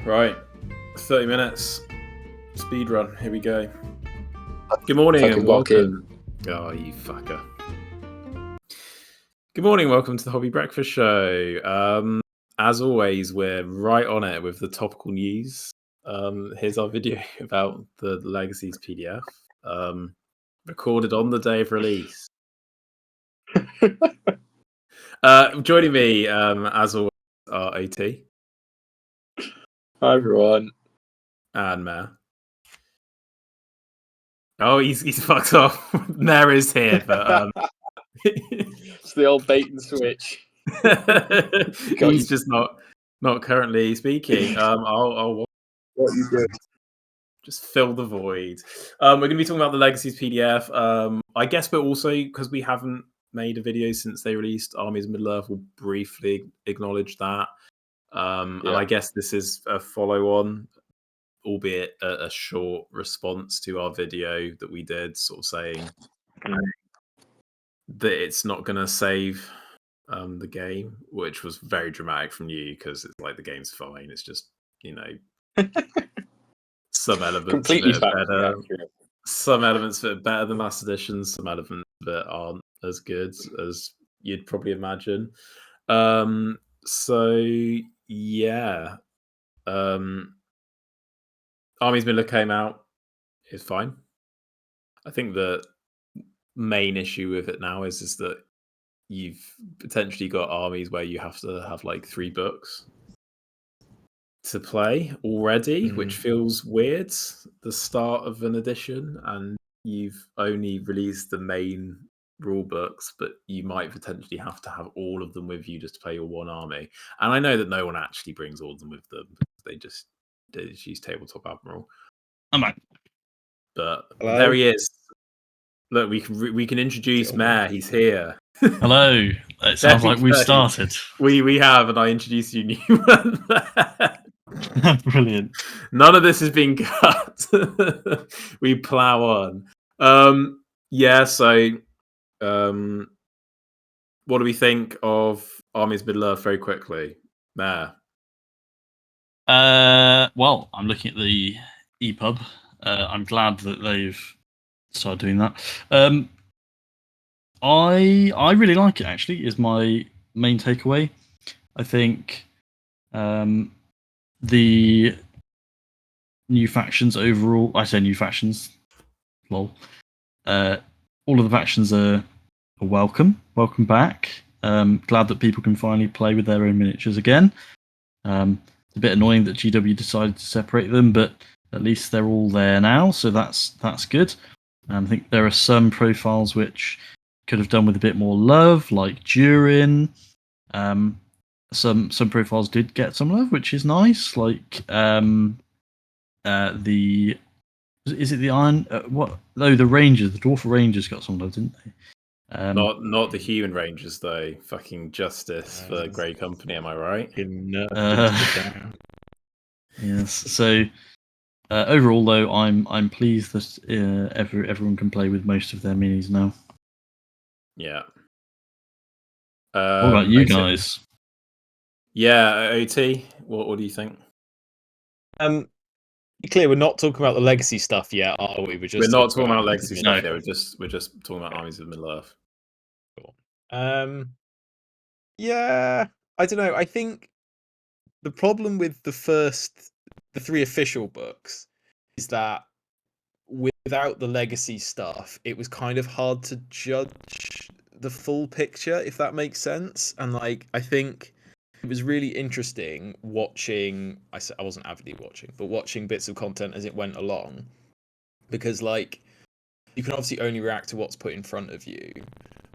Right, 30 minutes. Speed run. Here we go. Good morning Fucking and lock welcome. Oh, you fucker. Good morning, welcome to the Hobby Breakfast Show. As always, we're right on it with the topical news. Here's our video about the Legacies PDF. Recorded on the day of release. Joining me, as always, are OT. Hi everyone. And Mare. Oh, he's fucked off. Mare is here, but It's the old bait and switch. he's just not currently speaking. I'll What you do? just fill the void. We're going to be talking about the Legacies PDF. I guess, but also because we haven't made a video since they released Armies of Middle-earth, we'll briefly acknowledge that. And I guess this is a follow-on, albeit a short response to our video that we did, sort of saying that it's not going to save the game, which was very dramatic from you because it's like the game's fine. It's just, some elements Completely of it are better. accurate. Some elements that are better than last edition. Some elements that aren't as good as you'd probably imagine. So yeah, Armies Miller came out. It's fine. I think the main issue with it now is that you've potentially got armies where you have to have like 3 books to play already, which feels weird. The start of an edition, and you've only released the main rule books, but you might potentially have to have all of them with you just to play your one army. And I know that no one actually brings all of them with them; they just use Tabletop Admiral. I'm back. But Hello? there he is. Look, we can introduce Mare. He's here. Hello. It sounds like we've started. We have, and I introduced you. You weren't there. Brilliant. None of this is being cut. We plow on. So what do we think of Armies Middle-earth very quickly? Mare. Well, I'm looking at the EPUB. I'm glad that they've started doing that. I really like it, actually, is my main takeaway. I think the new factions overall, I say new factions, lol. All of the factions are welcome back. Glad that people can finally play with their own miniatures again. It's a bit annoying that GW decided to separate them, but at least they're all there now, so that's good. I think there are some profiles which could have done with a bit more love, like Durin. Some profiles did get some love, which is nice. Like is it the Iron? What? No, the Rangers, the Dwarf Rangers got some love, didn't they? Not the Human Rangers though. Fucking justice for Grey Company. Am I right? Yes. So overall, though, I'm pleased that everyone can play with most of their minis now. Yeah. What about you guys? Yeah, OT. What do you think? Be clear, we're not talking about the legacy stuff yet, are we? We're not talking about legacy No. stuff. Yeah, we're just talking about Armies of Middle-earth. Cool. Yeah, I don't know. I think the problem with the 3 official books is that without the legacy stuff, it was kind of hard to judge the full picture, if that makes sense. And like, I think it was really interesting watching. I wasn't avidly watching, but watching bits of content as it went along, because like you can obviously only react to what's put in front of you,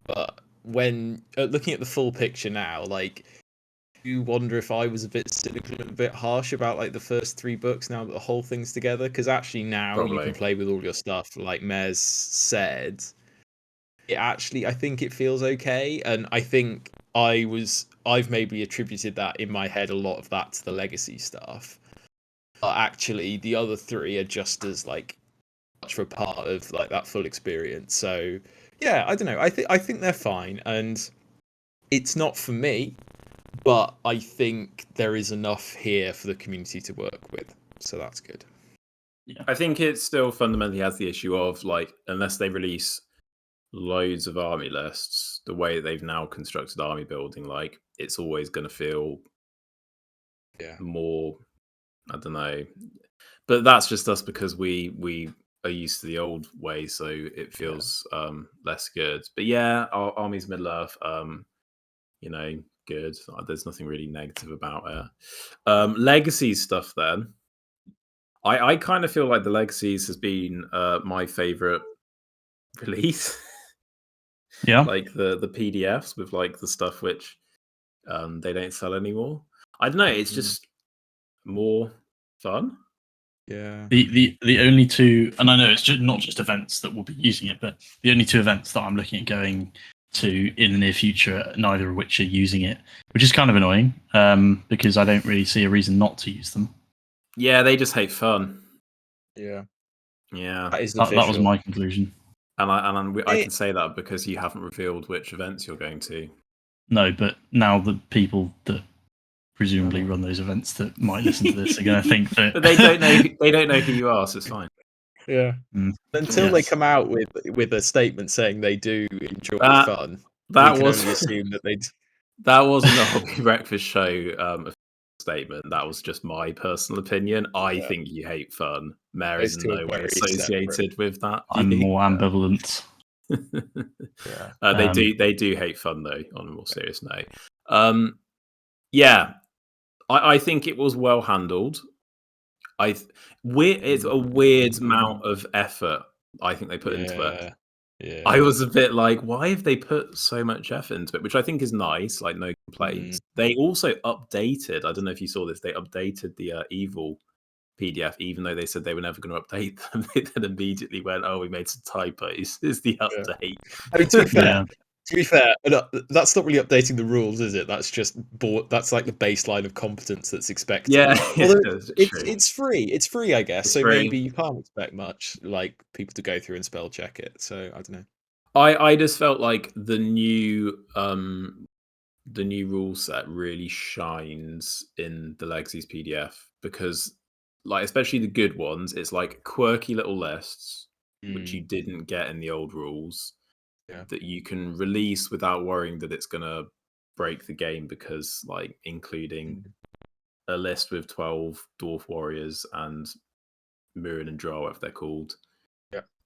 but when looking at the full picture now, like you wonder if I was a bit cynical and a bit harsh about like the first 3 books now that the whole thing's together, because actually now Probably. You can play with all your stuff, like Mez said. It actually, I think it feels okay, and I think I've maybe attributed that in my head, a lot of that, to the legacy stuff. But actually, the other 3 are just as like much of a part of like that full experience. So yeah, I don't know. I think they're fine, and it's not for me, but I think there is enough here for the community to work with, so that's good. I think it still fundamentally has the issue of like, unless they release loads of army lists, the way they've now constructed army building, like it's always going to feel more, I don't know, but that's just us because we are used to the old way, so it feels less good. But yeah, our Armies Middle Earth, you know, good. There's nothing really negative about it. Legacy stuff then. I kind of feel like the Legacies has been my favorite release. Yeah. Like the PDFs with like the stuff which they don't sell anymore. I don't know, it's just more fun. Yeah. The only two, and I know it's just not just events that will be using it, but the only two events that I'm looking at going to in the near future, neither of which are using it, which is kind of annoying, because I don't really see a reason not to use them. Yeah, they just hate fun. Yeah. Yeah. That is That was my conclusion. And I can say that because you haven't revealed which events you're going to. No, but now the people that presumably run those events that might listen to this are going to think that. But they don't know. They don't know who you are, so it's fine. Yeah. Until they come out with a statement saying they do enjoy fun, that we can was only assume that they. That wasn't a Hobby Breakfast Show statement. That was just my personal opinion. I think you hate fun. Mary's in no way associated with that. I'm more ambivalent. They do hate fun though. On a more serious note, yeah, I think it was well handled. It's a weird amount of effort I think they put into it. Yeah. I was a bit like, why have they put so much effort into it? Which I think is nice, like no complaints. They also updated, I don't know if you saw this, they updated the Evil PDF, even though they said they were never going to update them. They then immediately went, oh, we made some typos. Is the update. I mean, to be fair, that's not really updating the rules, is it? That's just that's like the baseline of competence that's expected. Yeah, it's free. It's free, I guess. So free. Maybe you can't expect much, like people to go through and spell check it. So I don't know. I just felt like the new rule set really shines in the Legacies PDF because, like, especially the good ones, it's like quirky little lists which you didn't get in the old rules. That you can release without worrying that it's going to break the game because, like, including a list with 12 Dwarf Warriors and Murin and Drow, whatever they're called,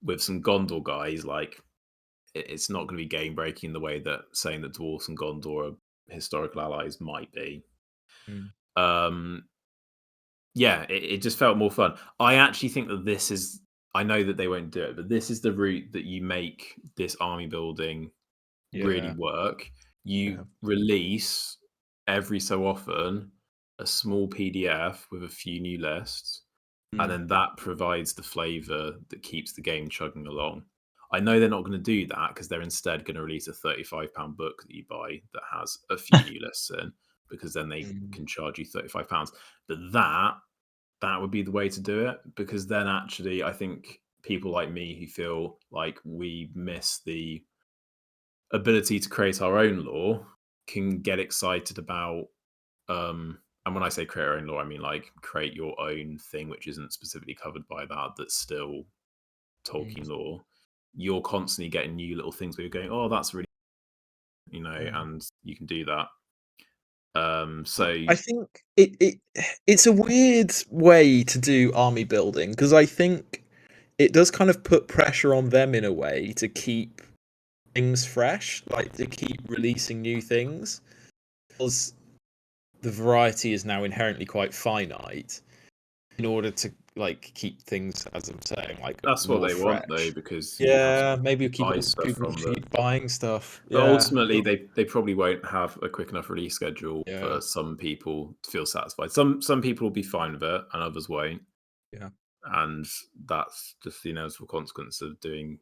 with some Gondor guys, like, it's not going to be game breaking the way that saying that Dwarves and Gondor are historical allies might be. Yeah, it just felt more fun. I actually think that this is, I know that they won't do it, but this is the route that you make this army building really work. You release every so often a small PDF with a few new lists, and then that provides the flavor that keeps the game chugging along. I know they're not going to do that because they're instead going to release a £35 book that you buy that has a few new lists in, because then they can charge you £35. But that would be the way to do it, because then actually I think people like me who feel like we miss the ability to create our own lore can get excited about and when I say create our own lore, I mean like create your own thing which isn't specifically covered by that's still Tolkien lore. You're constantly getting new little things where you're going, oh, that's really, and you can do that. So I think it's a weird way to do army building, because I think it does kind of put pressure on them in a way to keep things fresh, like to keep releasing new things, because the variety is now inherently quite finite in order to like keep things, as I'm saying, like that's what they want though, because maybe people keep buying stuff. But ultimately, they probably won't have a quick enough release schedule for some people to feel satisfied. Some people will be fine with it, and others won't. Yeah, and that's just the inevitable consequence of doing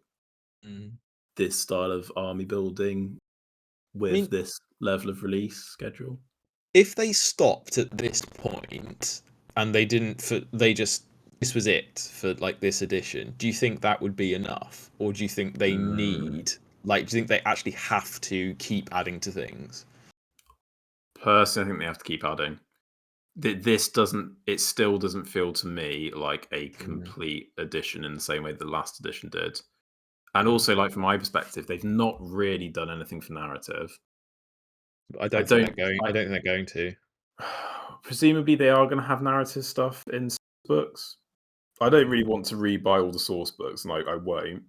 this style of army building with this level of release schedule. If they stopped at this point and they didn't, this was it for like this edition, do you think that would be enough, or do you think they need, like, do you think they actually have to keep adding to things? Personally, I think they have to keep adding. This doesn't. It still doesn't feel to me like a complete edition in the same way the last edition did. And also, like from my perspective, they've not really done anything for narrative. I don't think they're going to. Presumably, they are going to have narrative stuff in books. I don't really want to rebuy all the source books, and I won't.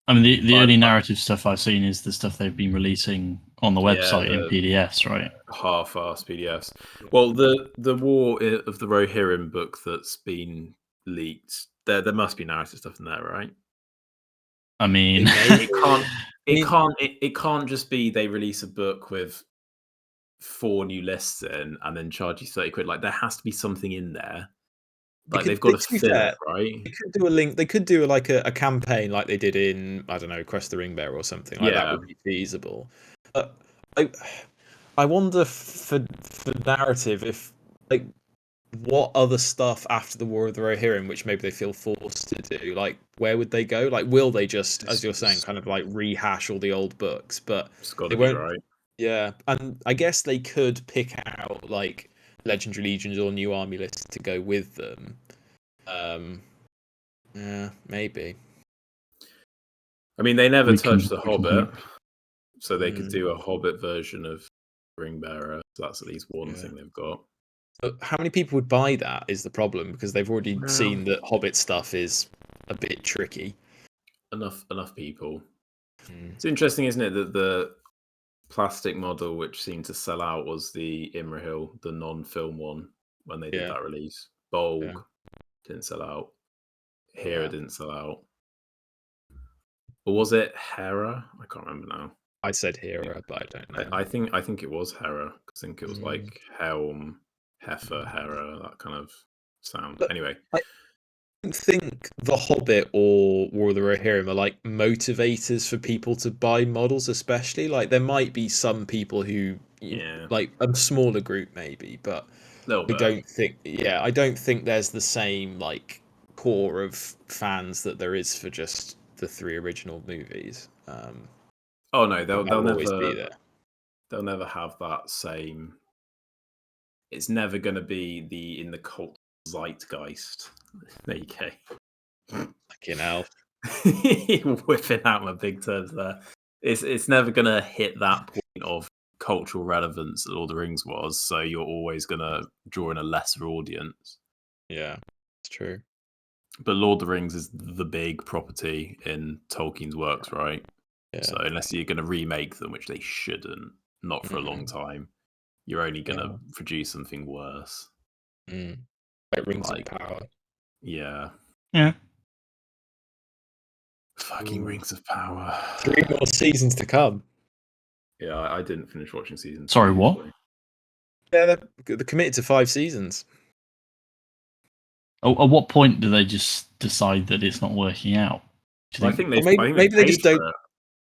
I mean, the only narrative stuff I've seen is the stuff they've been releasing on the website in PDFs, right? Half-assed PDFs. Well, the War of the Rohirrim book that's been leaked, there must be narrative stuff in there, right? I mean, it can't just be they release a book with 4 new lists in and then charge you 30 quid. Like there has to be something in there. Like they've got to fill it, right? They could do a link. They could do like a campaign like they did in, I don't know, Crest the Ringbearer or something. Like that would be feasible. I wonder for narrative if like what other stuff after the War of the Rohirrim, which maybe they feel forced to do, like where would they go? Like will they just, as you're saying, kind of like rehash all the old books? But they won't. Right. Yeah, and I guess they could pick out like Legendary Legions or New Army lists to go with them. Yeah, maybe. I mean, they never touched the Hobbit, so they could do a Hobbit version of Ringbearer. So that's at least one thing they've got. But how many people would buy that is the problem, because they've already seen that Hobbit stuff is a bit tricky. Enough people. It's interesting, isn't it, that the plastic model which seemed to sell out was the Imrahil, the non-film one, when they did that release. Bolg didn't sell out. Hera didn't sell out. Or was it Hera? I can't remember now. I said Hera, but I don't know. I think it was Hera. I think it was like Helm, Heifer, Hera, that kind of sound. But anyway. I don't think The Hobbit or War of the Rohirrim are like motivators for people to buy models, especially. Like there might be some people who like a smaller group maybe, but I don't think there's the same like core of fans that there is for just the 3 original movies. Oh no, they'll never be there. They'll never have that same. It's never going to be in the cult zeitgeist. There you go. Fucking hell. Whipping out my big terms there. It's never going to hit that point of cultural relevance that Lord of the Rings was, so you're always going to draw in a lesser audience. Yeah, it's true. But Lord of the Rings is the big property in Tolkien's works, right? Yeah. So unless you're going to remake them, which they shouldn't, not for a long time, you're only going to produce something worse. Like Rings of Power. Yeah. Yeah. Fucking Rings of Power. 3 more seasons to come. Yeah, I didn't finish watching season 2. Sorry, what? Yeah, they're committed to 5 seasons. At what point do they just decide that it's not working out? I think maybe they just don't.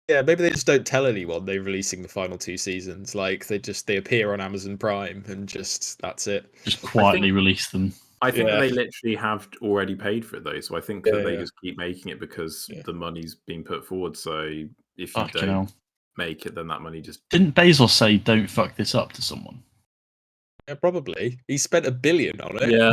Yeah, maybe they just don't tell anyone they're releasing the final 2 seasons. Like they appear on Amazon Prime and that's it. Just quietly release them. I think that they literally have already paid for it though, so I think that they just keep making it because the money's being put forward. So if you don't make it, then that money just didn't Bezos say don't fuck this up to someone? Yeah, probably. He spent $1 billion on it. Yeah,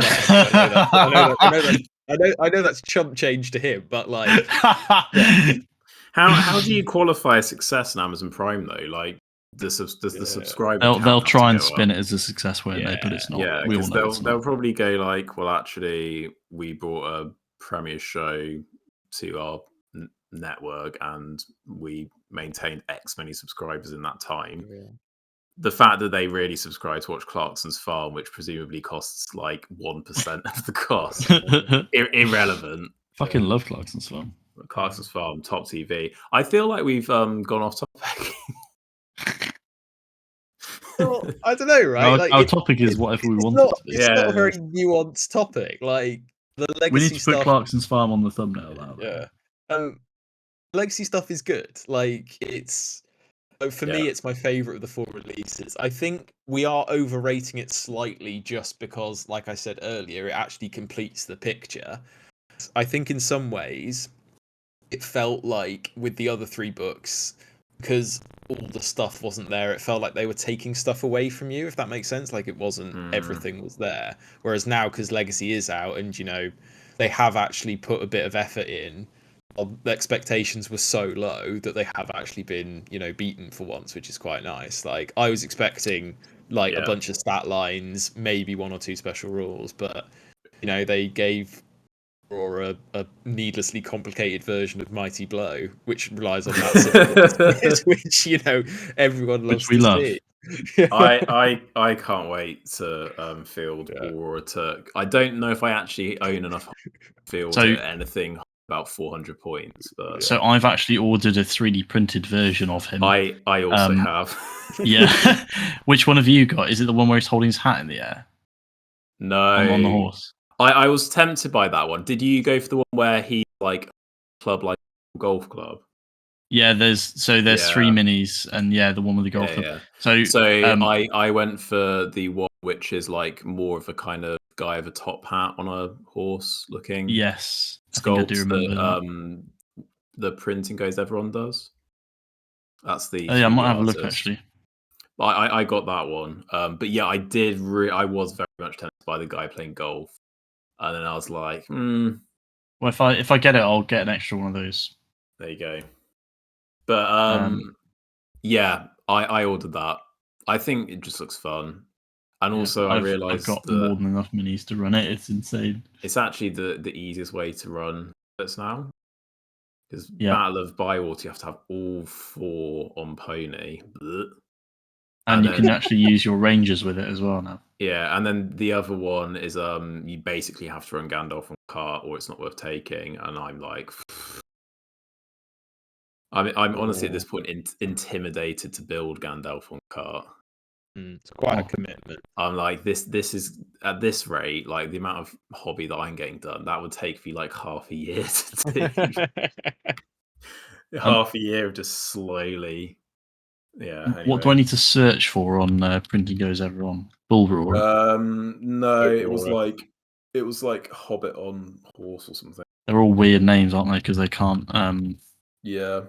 I know that's chump change to him, but like, how do you qualify a success on Amazon Prime though? Like, does the subscriber? They'll try and spin it as a success, won't they? But it's not. Yeah, because they'll probably go like, well, actually, we brought a premiere show to our network, and we maintained X many subscribers in that time. Yeah. The fact that they really subscribe to watch Clarkson's Farm, which presumably costs like 1% of the cost, irrelevant. Fucking love Clarkson's Farm. Clarkson's Farm, top TV. I feel like we've gone off topic. Well, I don't know, right? Our topic is whatever we want it to be. It's not a very nuanced topic. Like the legacy we need to stuff, put Clarkson's Farm on the thumbnail. Legacy stuff is good. Like for me, it's my favorite of the 4 releases. I think we are overrating it slightly just because, like I said earlier, it actually completes the picture. I think in some ways, it felt like with the other 3 books, because all the stuff wasn't there, it felt like they were taking stuff away from you, if that makes sense. Like it wasn't everything was there. Whereas now, because Legacy is out and, they have actually put a bit of effort in, the expectations were so low that they have actually been, beaten for once, which is quite nice. Like I was expecting a bunch of stat lines, maybe one or two special rules, but they gave or a needlessly complicated version of Mighty Blow, which relies on that which everyone loves we to love. see. I can't wait to field Aurora Turk. I don't know if I actually own enough field at anything about 400 points, but so I've actually ordered a 3D printed version of him. I also have. Yeah. Which one have you got? Is it the one where he's holding his hat in the air? No, on the horse. I was tempted by that one. Did you go for the one where he club like golf club? Yeah, there's 3 minis, and the one with the golf club. So I went for the one which is more of a kind of guy with a top hat on a horse looking. Yes, I think I do remember that. The printing goes everyone does. That's the. I might have a look actually. I got that one, but yeah, I did. I was very much tempted by the guy playing golf, and then I was like, Well, if I get it, I'll get an extra one of those. There you go. But yeah, I ordered that. I think it just looks fun, and also I realized I've got more than enough minis to run it. It's insane. It's actually the easiest way to run this now. Because Battle of Bywater, you have to have all 4 on pony. And you can actually use your rangers with it as well now. Yeah, and then the other one is you basically have to run Gandalf on cart or it's not worth taking. And I'm like, I'm honestly at this point intimidated to build Gandalf on cart. It's quite a commitment. I'm like, this is at this rate, the amount of hobby that I'm getting done, that would take me half a year to do. Half a year of just slowly. Yeah. Anyway. What do I need to search for on Printing Goes Everyone? Bull Roar? No, it was like Hobbit on horse or something. They're all weird names, aren't they? Because they can't. Yeah.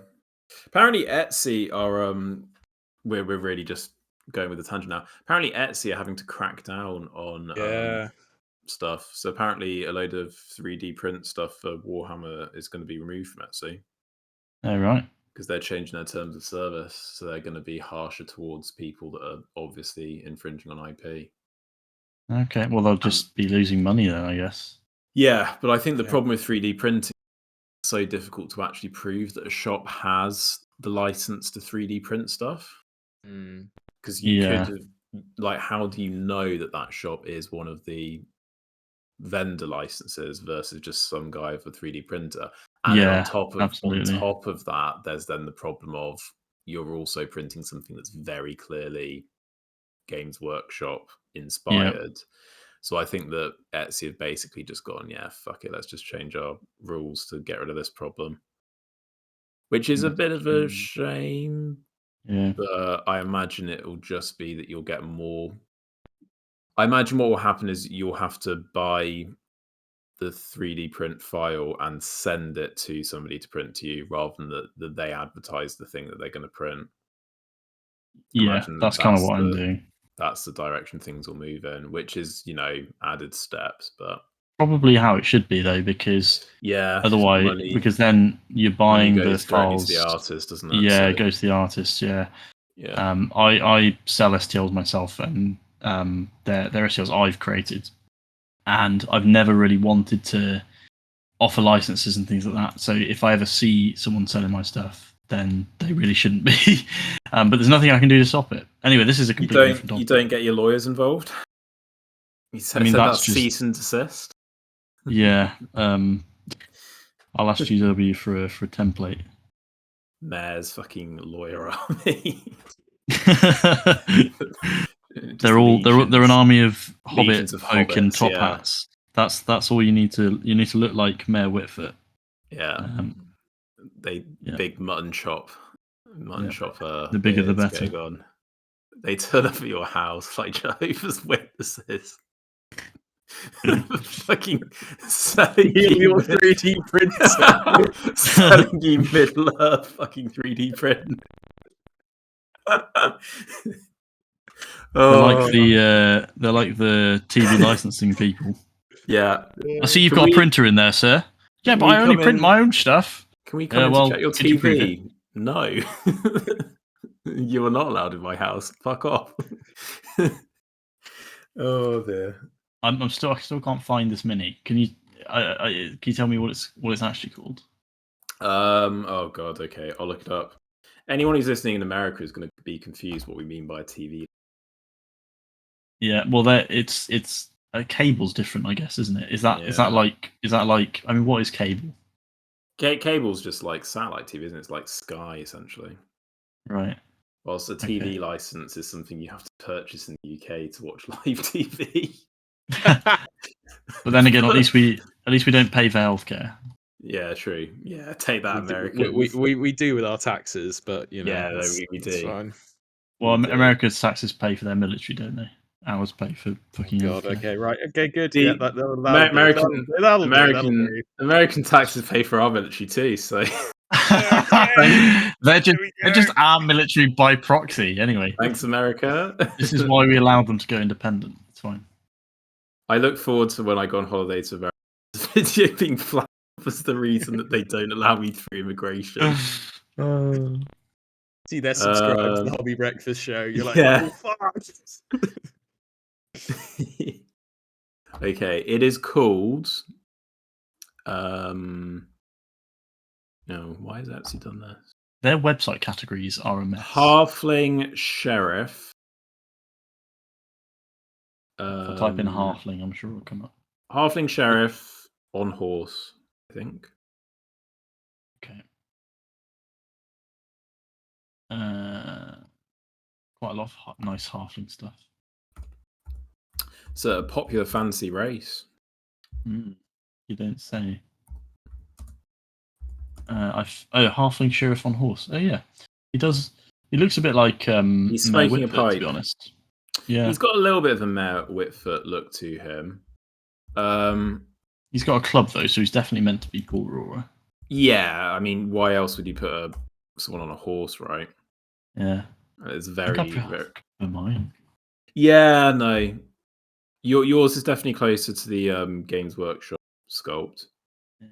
Apparently, Etsy are. We're really just going with the tangent now. Apparently, Etsy are having to crack down on stuff. So apparently, a load of 3D print stuff for Warhammer is going to be removed from Etsy. Oh, right. Because they're changing their terms of service, so they're going to be harsher towards people that are obviously infringing on IP. Okay, well they'll just be losing money then, I guess. Yeah, but I think the problem with 3D printing is so difficult to actually prove that a shop has the license to 3D print stuff. Because you could have, how do you know that shop is one of the vendor licenses versus just some guy with a 3D printer? And then on top of that, there's then the problem of you're also printing something that's very clearly Games Workshop inspired. So I think that Etsy have basically just gone, fuck it, let's just change our rules to get rid of this problem. Which is a bit of a shame. Yeah. But I imagine it will just be that you'll get more. I imagine what will happen is you'll have to buy the 3D print file and send it to somebody to print to you rather than that they advertise the thing that they're going to print. Yeah, that's kind of what I'm doing. That's the direction things will move in, which is, added steps, but probably how it should be though, because otherwise, because then you're buying the files. To the artist, doesn't it? Yeah, it goes to the artist. Yeah. I sell STLs myself, and they're STLs I've created, and I've never really wanted to offer licenses and things like that. So if I ever see someone selling my stuff, then they really shouldn't be. But there's nothing I can do to stop it. Anyway, this is a completely different topic. You don't get your lawyers involved? That's cease and desist? Yeah. I'll ask GW for a template. Mayor's fucking lawyer army. they're an army of hobbit folk in top hats. That's all you need to look like Mayor Whitfoot. Yeah. Big mutton chopper. The bigger the better. They turn up at your house like Jehovah's Witnesses. Fucking selling your 3D printer. Selling you Middle Earth fucking 3D print. They're like the TV licensing people. Yeah. I see you've Can got we- a printer in there, sir. Yeah, can but we I only come print in- my own stuff. Can we come in well, to check your could you prove it? TV? No. You are not allowed in my house. Fuck off. Oh dear. I still can't find this mini. Can you can you tell me what it's actually called? Oh god. Okay, I'll look it up. Anyone who's listening in America is going to be confused what we mean by TV. Yeah, well, it's cable's different, I guess, isn't it? Is that Yeah. like? I mean, what is cable? Cable's just like satellite TV, isn't it? It's like Sky essentially. Right. Whilst a TV license is something you have to purchase in the UK to watch live TV. But then again, at least we don't pay for healthcare. Yeah, true. Yeah, take that, Americans. We do with our taxes, but you know, Yeah, no, it's, we it's do. fine. Well, We do. America's taxes pay for their military, don't they? Ours pay for fucking God, healthcare. okay, right, okay, good. See, Yeah, that'll do. American taxes pay for our military too. So they're just our military by proxy. Anyway, thanks, America. this is why we allow them to go independent. It's fine. I look forward to when I go on holiday to America. This video being flagged was the reason that they don't allow me through immigration. See, they're subscribed to the Hobby Breakfast Show. You're like, yeah. oh, fuck. Okay, it is called. No, why has it actually done this? Their website categories are a mess. Halfling Sheriff. If I type in halfling, I'm sure it'll come up. Halfling Sheriff on horse, I think. Okay. Quite a lot of nice halfling stuff. It's a popular fantasy race. You don't say. Halfling Sheriff on horse. Oh yeah, he does. He looks a bit like he's smoking a pipe. To be honest. Yeah, he's got a little bit of a Mayor Whitfoot look to him. He's got a club though, so he's definitely meant to be Paul Aurora. Yeah, I mean, why else would you put someone on a horse, right? Yeah, it's very. Mine. Yeah, no. Yours is definitely closer to the Games Workshop sculpt. Yeah.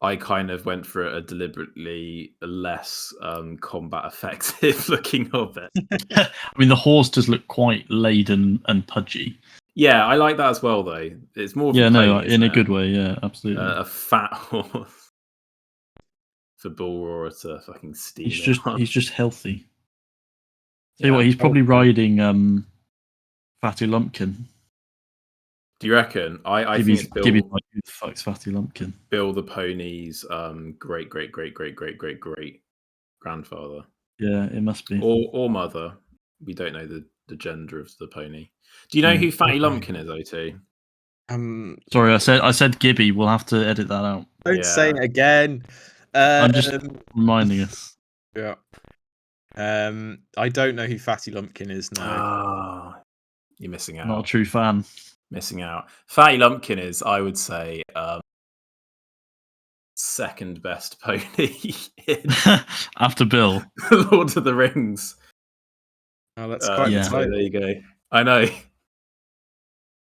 I kind of went for a deliberately less combat effective looking of it. I mean, the horse does look quite laden and pudgy. Yeah, I like that as well, though. It's more. In a good way. Yeah, absolutely. A fat horse for Bull Roarer to fucking steal. He's just healthy. Tell you what, he's probably riding Fatty Lumpkin. Do you reckon? I think it's Bill. Gibby's like, who the fuck's Fatty Lumpkin? Bill the Pony's great grandfather. Yeah, it must be. Or mother. We don't know the gender of the pony. Do you know who Fatty Lumpkin is, OT? Sorry, I said Gibby. We'll have to edit that out. Don't say it again. I'm just reminding us. Yeah. I don't know who Fatty Lumpkin is now. You're missing out. Not a true fan. Missing out. Fatty Lumpkin is, I would say, second best pony after Bill. Lord of the Rings. Oh, that's quite so there you go. I know.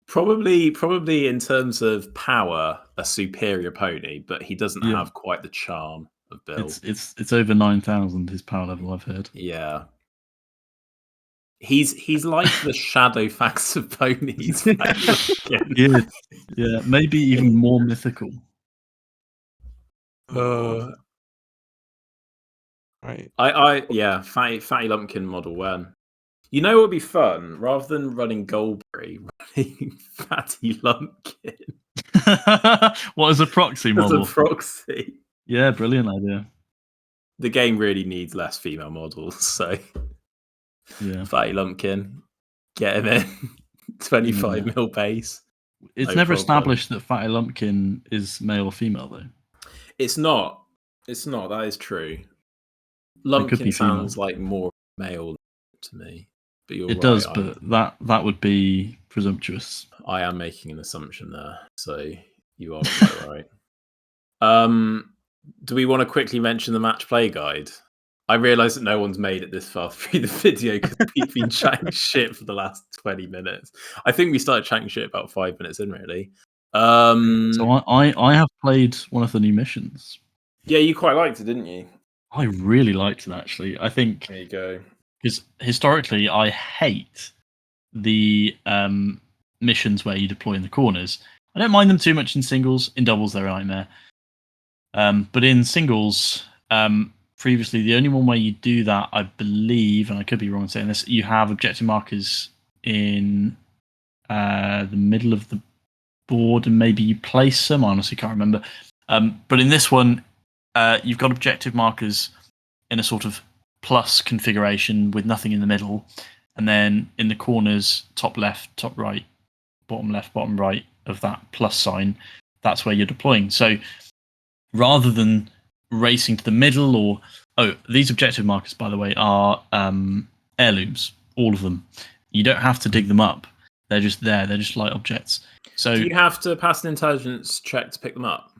Probably in terms of power, a superior pony, but he doesn't have quite the charm of Bill. It's over 9,000 his power level, I've heard. Yeah. He's like the Shadowfax of ponies. yeah, maybe even more mythical. Right. Fatty Lumpkin Model 1. You know what would be fun? Rather than running Goldberry, running Fatty Lumpkin. What, as a proxy model? As a proxy. Yeah, brilliant idea. The game really needs less female models, so yeah. Fatty Lumpkin, get him in. 25 mil base. It's never established that Fatty Lumpkin is male or female, though. It's not. That is true. Lumpkin sounds like more male to me. But you're right. It does, but that would be presumptuous. I am making an assumption there, so you are quite right. Do we want to quickly mention the match play guide? I realise that no one's made it this far through the video because we've been chatting shit for the last 20 minutes. I think we started chatting shit about 5 minutes in, really. So I have played one of the new missions. Yeah, you quite liked it, didn't you? I really liked it, actually. I think There you go. because historically I hate the missions where you deploy in the corners. I don't mind them too much in singles. In doubles, they're a nightmare. But in singles, previously, the only one where you do that, I believe, and I could be wrong in saying this, you have objective markers in the middle of the board, and maybe you place them. I honestly can't remember. But in this one, you've got objective markers in a sort of plus configuration with nothing in the middle, and then in the corners, top left, top right, bottom left, bottom right of that plus sign, that's where you're deploying. So rather than racing to the middle, or these objective markers, by the way, are heirlooms, all of them. You don't have to dig them up. They're just there. They're just light objects. So Do you have to pass an intelligence check to pick them up?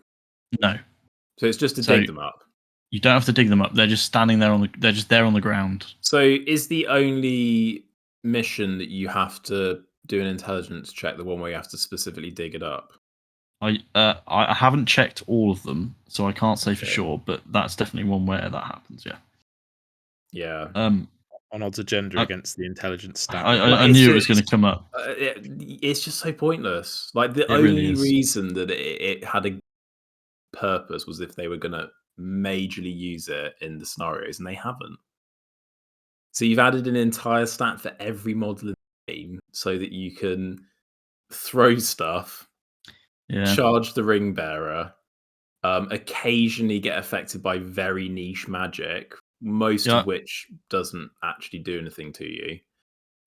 no. So it's just to So dig them up. you don't have to dig them up. They're just standing there they're just there on the ground. So is the only mission that you have to do an intelligence check the one where you have to specifically dig it up? I haven't checked all of them, so I can't say for Okay. sure, but that's definitely one where that happens. Yeah. Yeah. On odds agenda I- against the intelligence stat. I knew it was going to come up. It's just so pointless. Like the It really only is. reason that it had a purpose was if they were going to majorly use it in the scenarios, and they haven't. So you've added an entire stat for every model in the game so that you can throw stuff, Yeah. charge the ring bearer, occasionally get affected by very niche magic, most Yeah. of which doesn't actually do anything to you,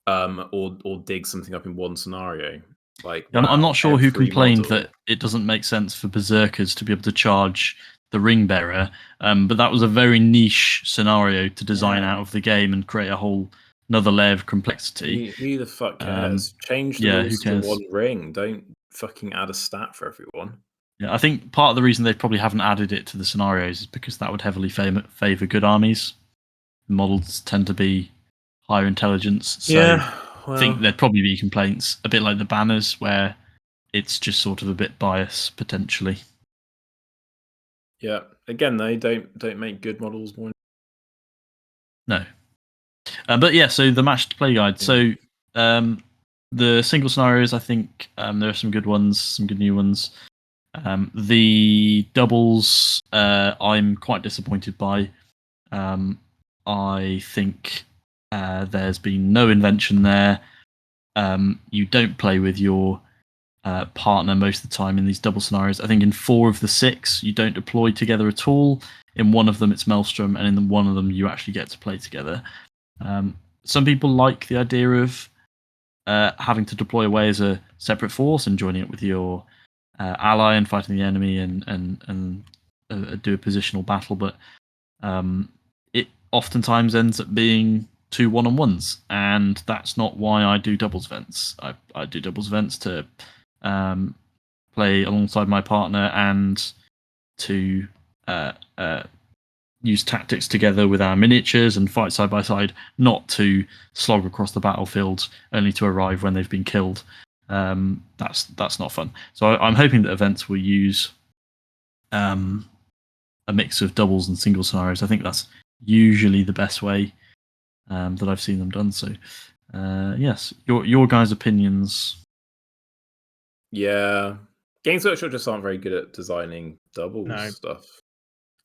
or dig something up in one scenario. Like, I'm wow, not sure who every complained model. that it doesn't make sense for berserkers to be able to charge the ring bearer, but that was a very niche scenario to design Yeah. out of the game and create a whole another layer of complexity. Who the fuck cares? Change the yeah, rules who to the cares? one ring. Don't fucking add a stat for everyone. Yeah, I think part of the reason they probably haven't added it to the scenarios is because that would heavily favor good armies. Models tend to be higher intelligence, so I think there'd probably be complaints, a bit like the banners, where it's just sort of a bit biased potentially. Yeah. Again, though, don't make good models more. No. But yeah, so the matched play guide. So the single scenarios, I think there are some good ones, some good new ones. The doubles, I'm quite disappointed by. I think there's been no invention there. You don't play with your partner most of the time in these double scenarios. I think in 4 of the 6, you don't deploy together at all. In one of them, it's Maelstrom, and in one of them, you actually get to play together. Some people like the idea of having to deploy away as a separate force and joining it with your ally and fighting the enemy and do a positional battle, but it oftentimes ends up being 2 1-on-1s, and that's not why I do doubles events. I do doubles events to play alongside my partner and to use tactics together with our miniatures and fight side by side, not to slog across the battlefield only to arrive when they've been killed. That's not fun. So I'm hoping that events will use a mix of doubles and single scenarios. I think that's usually the best way that I've seen them done. So yes, your guys' opinions. Yeah. Games Workshop just aren't very good at designing doubles stuff.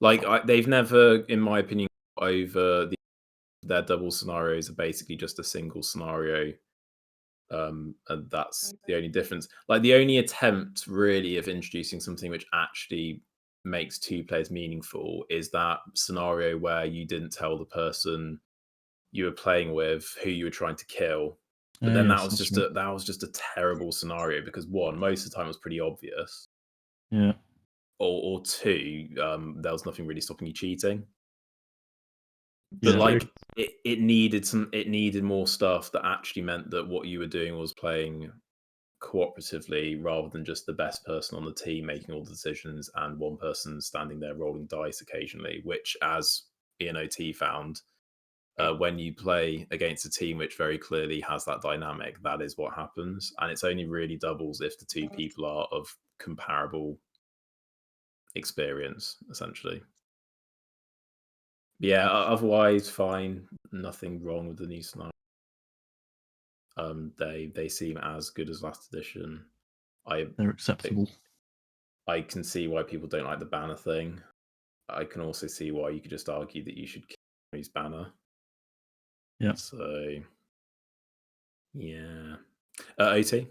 Like, they've never, in my opinion, over their double scenarios are basically just a single scenario. And that's the only difference. Like, the only attempt really of introducing something which actually makes 2 players meaningful is that scenario where you didn't tell the person you were playing with who you were trying to kill. But then that was just a terrible scenario because 1, most of the time it was pretty obvious. Yeah. Or 2, there was nothing really stopping you cheating. But Yeah. like it needed more stuff that actually meant that what you were doing was playing cooperatively rather than just the best person on the team making all the decisions and one person standing there rolling dice occasionally, which, as ENOT found. When you play against a team which very clearly has that dynamic, that is what happens. And it's only really doubles if the two people are of comparable experience, essentially. Yeah, otherwise, fine. Nothing wrong with the new scenario. They seem as good as last edition. They're acceptable. I can see why people don't like the banner thing. I can also see why you could just argue that you should use banner. Yeah. So, yeah. OT?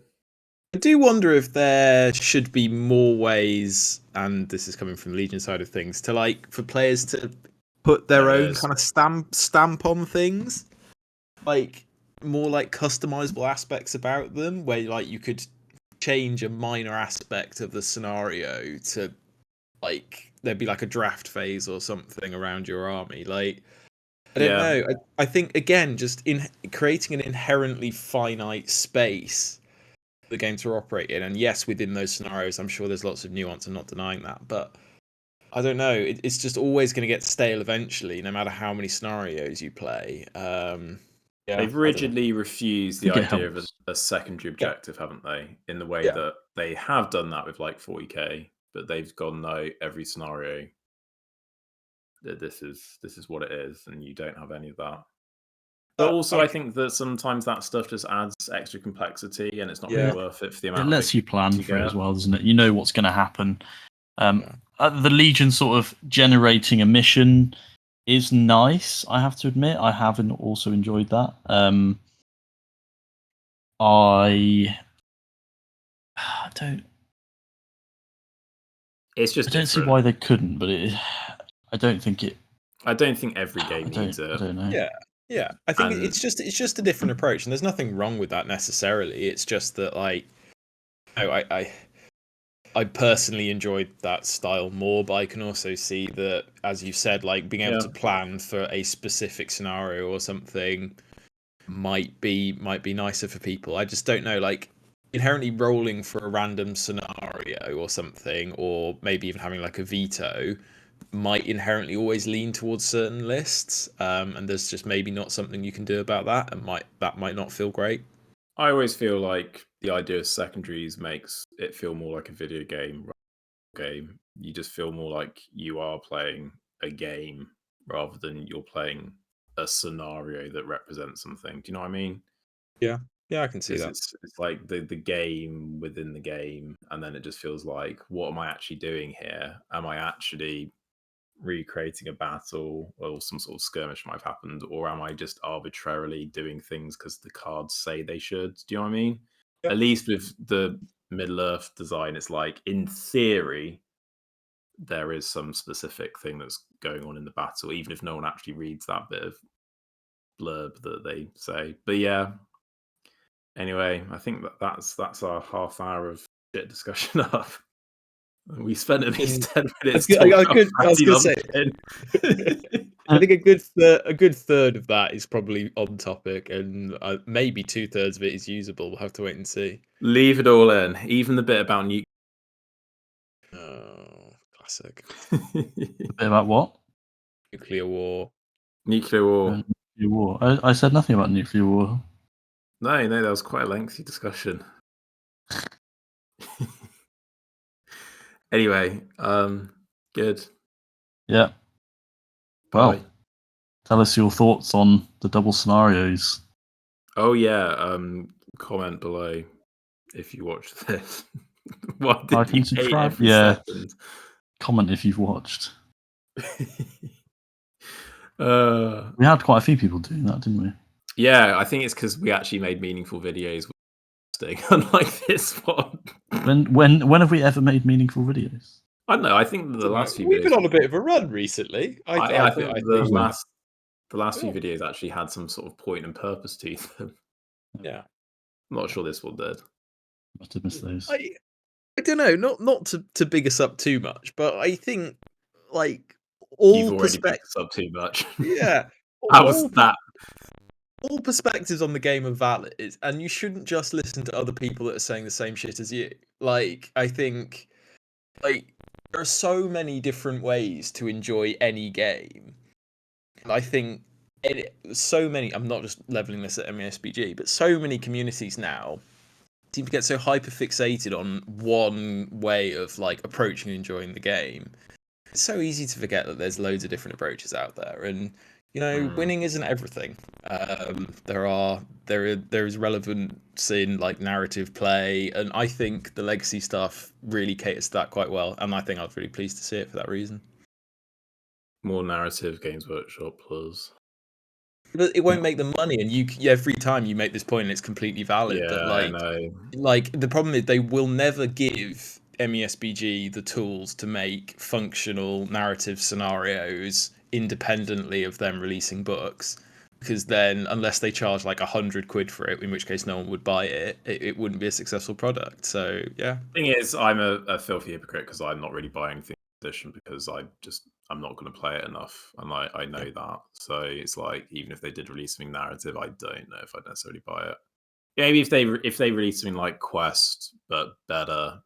I do wonder if there should be more ways, and this is coming from the Legion side of things, to like for players to put their There own is. kind of stamp on things, like more like customizable aspects about them, where like you could change a minor aspect of the scenario to like there'd be like a draft phase or something around your army. Like I don't know. I think again, just in creating an inherently finite space for the game to operate in, and yes, within those scenarios, I'm sure there's lots of nuance. I'm not denying that, but I don't know. It's just always going to get stale eventually, no matter how many scenarios you play. Yeah, They've rigidly refused the I think it idea of helps. a secondary objective, haven't they? In the way Yeah. that they have done that with like 40k, but they've gone no, every scenario that this is what it is, and you don't have any of that. But also, I think that sometimes that stuff just adds extra complexity, and it's not really worth it for the It amount. lets you plan you for it get. as well, doesn't it? You know what's going to happen. The Legion sort of generating a mission is nice, I have to admit. I haven't also enjoyed that. I don't. It's just I don't see different. why they couldn't, but I don't think it. I don't think every game needs it. I don't know. Yeah. I think And- it's just a different approach, and there's nothing wrong with that necessarily. It's just that like, I personally enjoyed that style more, but I can also see that, as you said, like being able to plan for a specific scenario or something might be nicer for people. I just don't know, like inherently rolling for a random scenario or something, or maybe even having like a veto might inherently always lean towards certain lists, and there's just maybe not something you can do about that, and that might not feel great. I always feel like the idea of secondaries makes it feel more like a video game. You just feel more like you are playing a game rather than you're playing a scenario that represents something. Do you know what I mean? Yeah, I can see that. It's like the game within the game, and then it just feels like, what am I actually doing here? Am I actually recreating a battle or some sort of skirmish might have happened, or am I just arbitrarily doing things because the cards say they should? Do you know what I mean? Yep. At least with the Middle Earth design, it's like, in theory, there is some specific thing that's going on in the battle, even if no one actually reads that bit of blurb that they say. But yeah, anyway, I think that's our half hour of shit discussion up. We spent at least 10 minutes talking about Fatty Lumpkin. I think a good third of that is probably on topic, and maybe 2/3 of it is usable. We'll have to wait and see. Leave it all in, even the bit about nuke. Oh, classic. A bit about what? Nuclear war. Nuclear war. Nuclear war. I said nothing about nuclear war. No, that was quite a lengthy discussion. Anyway, good. Yeah. Well, Bye. tell us your thoughts on the double scenarios. Oh yeah, comment below if you watched this. Why did Like you and hate subscribe? every Yeah. second? Comment if you've watched. We had quite a few people doing that, didn't we? Yeah, I think it's because we actually made meaningful videos, unlike this one. When have we ever made meaningful videos? I don't know. I think the last few we've videos, been on a bit of a run recently. I think the last few Yeah. videos actually had some sort of point and purpose to them. Yeah. I'm not sure this one did. Must have missed those. I don't know, not to big us up too much, but I think like You've all already picked perspectives. us up too much. Yeah. How was that? All perspectives on the game are valid, and you shouldn't just listen to other people that are saying the same shit as you. Like, I think, like, there are so many different ways to enjoy any game, I think so many. I'm not just leveling this at MESBG, but so many communities now seem to get so hyper fixated on one way of like approaching and enjoying the game. It's so easy to forget that there's loads of different approaches out there, and winning isn't everything. There is relevance in like narrative play, and I think the legacy stuff really caters to that quite well, and I think I was really pleased to see it for that reason. More narrative Games Workshop plus. But it won't make them money, and every time you make this point, it's completely valid. Yeah, But I know. like the problem is they will never give MESBG the tools to make functional narrative scenarios independently of them releasing books, because then unless they charge like £100 for it, in which case no one would buy it, it wouldn't be a successful product. So yeah. Thing is, I'm a filthy hypocrite because I'm not really buying things edition because I'm not going to play it enough, and I know that. So it's like even if they did release something narrative, I don't know if I'd necessarily buy it. Yeah, maybe if they released something like Quest but better,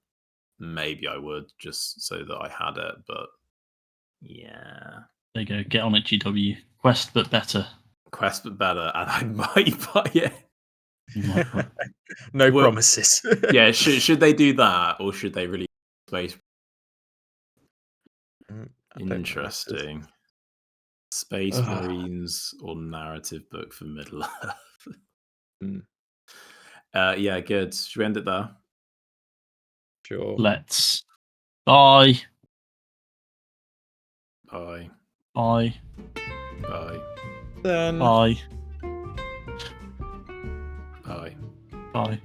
maybe I would just so that I had it. But yeah, There you go. Get on it, GW. Quest but better. Quest but better, and I might buy it. No promises. Yeah, should they do that or should they release Space? Interesting. Space Marines or narrative book for Middle Earth. Yeah, good. Should we end it there? Sure. Let's. Bye. Bye. Bye. Bye. Then. Bye. Bye. Bye.